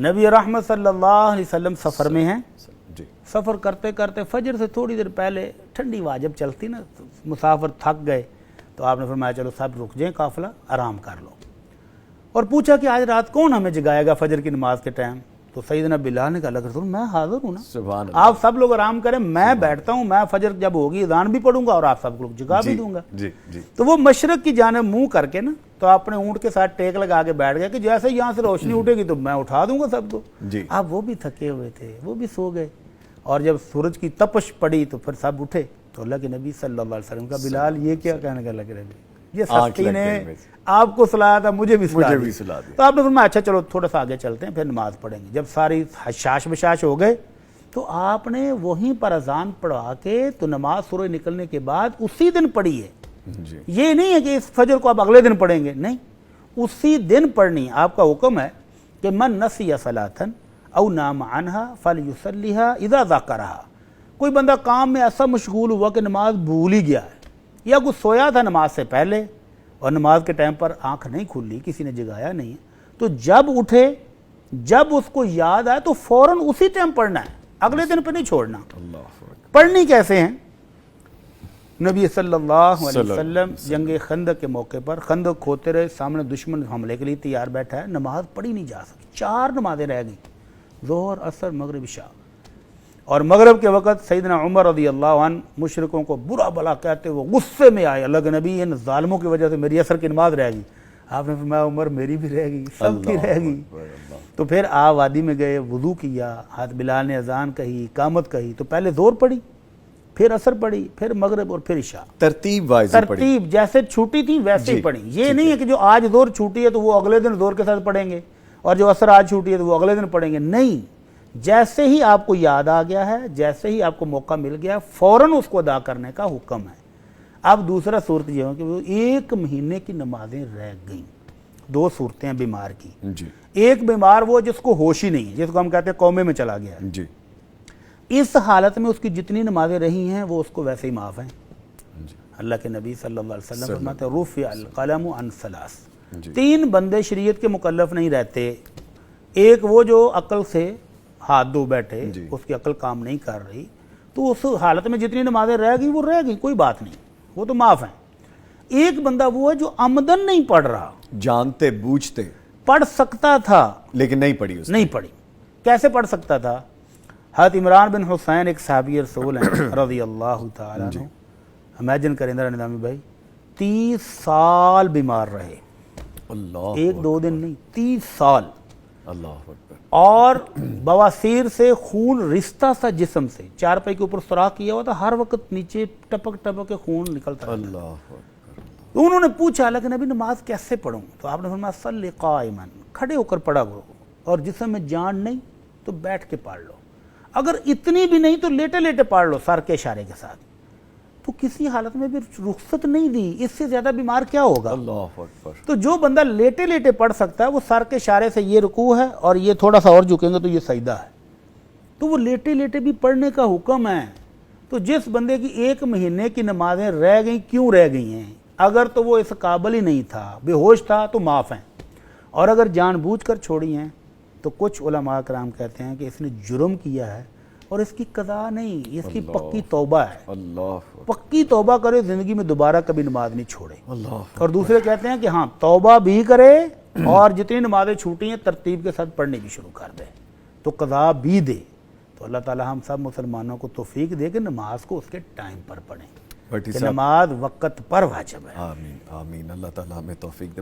नबी रहमत सल्लल्लाहु अलैहि वसल्लम सफ़र में हैं। जी सफ़र करते करते फजर से थोड़ी देर पहले ठंडी हवा जब चलती ना, मुसाफिर थक गए तो आपने फरमाया चलो सब रुक जाएं, काफ़िला आराम कर लो। और पूछा कि आज रात कौन हमें जगाएगा फजर की नमाज के टाइम? तो सैयदना बिलाल ने कहा रसूल मैं हाजिर हूँ ना, सुभान अल्लाह। आप सब लोग आराम करें, मैं बैठता हूँ, मैं फजर जब होगी अज़ान भी पढ़ूंगा और आप सब लोग जगा भी दूंगा। जी जी तो वो मशरक की जानिब मुंह करके ना तो अपने ऊँट के साथ टेक लगा के बैठ गया कि जैसे ही यहाँ से रोशनी उठेगी तो मैं उठा दूंगा सबको। जी अब वो भी थके हुए थे, वो भी सो गए। और जब सूरज की तपश पड़ी तो फिर सब उठे। तो अल्लाह के नबी सल्लल्लाहु अलैहि वसल्लम का बिलाल ये क्या कहने का लग रहा है, ये सस्ती ने आपको सुलाया था, मुझे भी सुला दिया। तो आपने फरमाया अच्छा चलो थोड़ा सा आगे चलते हैं, फिर नमाज पढ़ेंगे। जब सारी हशाश बशाश हो गए तो आपने वहीं पर अजान पढ़वा के तो नमाज सूरज निकलने के बाद उसी दिन पढ़ी है। जी ये नहीं है कि इस फजर को आप अगले दिन पढ़ेंगे, नहीं, उसी दिन पढ़नी। आपका हुक्म है कि मन नसिया सलातन औ नाम अनहा फलयुसल्लिहा इज़ा ज़करहा। कोई बंदा काम में ऐसा मशगूल हुआ कि नमाज भूल ही गया है, या कुछ सोया था नमाज से पहले और नमाज के टाइम पर आंख नहीं खुली, किसी ने जगाया नहीं है, तो जब उठे, जब उसको याद आए तो फौरन उसी टाइम पढ़ना है, अगले दिन पे नहीं छोड़ना। अल्लाह अकबर। पढ़नी कैसे हैं? नबी सल्लल्लाहु अलैहि वसल्लम जंग खंदक के मौके पर खंदक खोते रहे, सामने दुश्मन हमले के लिए तैयार बैठा है, नमाज पढ़ी नहीं जा सकी, 4 नमाजें रह गई, ज़ोहर असर मगरिब इशा। और मगरब के वक़्त सैयदना उमर रज़ियल्लाहु अन्हु मुशरिकों को बुरा भला कहते वो गुस्से में आए, अल्लाह के नबी इन जालिमों की वजह से मेरी असर की नमाज रह गई। आपने फरमाया उमर मेरी भी रहेगी, सबकी रहेगी। तो फिर आप वादी में गए, वुज़ू किया, हाथ बिलाल ने अजान कही, इकामत कही, तो पहले ज़ोर पड़ी, फिर असर पड़ी, फिर मगरब और फिर इशा, तरतीब वाइज तरतीब जैसे छूटी थी वैसे ही पढ़ी। ये नहीं है कि जो आज ज़ोर छूटी है तो वो अगले दिन ज़ोर के साथ पढ़ेंगे और जो असर आज छूटी है तो वो अगले दिन पढ़ेंगे, नहीं। जैसे ही आपको याद आ गया है, जैसे ही आपको मौका मिल गया, फौरन उसको अदा करने का हुक्म है। अब दूसरा सूरत ये है कि वो 1 महीने की नमाजें रह गई। 2 सूरतें हैं बीमार की। जी एक बीमार वो जिसको होश ही नहीं है, जिसको हम कहते हैं कौमे में चला गया है। जी इस हालत में उसकी जितनी नमाजें रही हैं वो उसको वैसे ही माफ़ हैं। जी अल्लाह के नबी सल्लल्लाहु अलैहि वसल्लम फरमाते हैं रुफ़िअल क़लमु अन सलास। जी 3 बंदे शरीयत के मुकल्लफ नहीं रहते। एक वो जो अक्ल से हाथ धो बैठे, उसकी अक्ल काम नहीं कर रही, तो उस हालत में जितनी नमाजें रह गई वो रह गई, कोई बात नहीं, वो तो माफ़ हैं। एक बंदा वो है जो आमदन नहीं पढ़ रहा, जानते बूझते पढ़ सकता था लेकिन नहीं पढ़ी उसने। नहीं पढ़ी। कैसे पढ़ सकता था? हज़रत इमरान बिन हुसैन एक सहाबी रसूल हैं रज़ियल्लाहु ताला अन्हु। इमेजिन करें इंदिरा निज़ामी भाई, 30 साल बीमार रहे, अल्लाह 1-2 दिन नहीं, 30 साल। अल्लाह अकबर। और बवासीर से खून रिश्ता सा जिस्म से, 4 पैर के ऊपर सुराख किया हुआ था, हर वक्त नीचे टपक टपक के खून निकलता था। अल्लाह अकबर। तो उन्होंने पूछा अल्लाह के नबी नमाज कैसे पढ़ूं? तो आपने फरमाया सल्ली क़ाइमन, खड़े होकर पढ़ा करो, और जिस्म में जान नहीं तो बैठ के पढ़ लो, अगर इतनी भी नहीं तो लेटे लेटे पढ़ लो सर के इशारे के साथ। तो किसी हालत में भी रुख्सत नहीं दी, इससे ज्यादा बीमार क्या होगा? अल्लाह अकबर। तो जो बंदा लेटे लेटे पढ़ सकता है वो सर के इशारे से ये रुकू है और ये थोड़ा सा और झुकेंगे तो ये सजदा है, तो वो लेटे लेटे भी पढ़ने का हुक्म है। तो जिस बंदे की 1 महीने की नमाजें रह गई, क्यों रह गई हैं? अगर तो वो इस काबिल ही नहीं था, बेहोश था, तो माफ़ हैं। और अगर जानबूझकर छोड़ी हैं तो कुछ उलमा कराम कहते हैं कि इसने जुर्म किया है और इसकी कज़ा नहीं, इसकी पक्की तौबा है। अल्लाह पक्की तौबा करे, ज़िंदगी में दोबारा कभी नमाज नहीं छोड़े। अल्लाह। और दूसरे कहते हैं कि हाँ तौबा भी करे और जितनी नमाजें छूटी हैं तरतीब के साथ पढ़नी भी शुरू कर दे, तो कज़ा भी दे। तो अल्लाह ताला हम सब मुसलमानों को तौफीक दे कि नमाज को उसके टाइम पर पढ़ें, कि नमाज वक़्त पर वाजिब है। आमीन आमीन। अल्लाह ताला हमें तौफीक दे।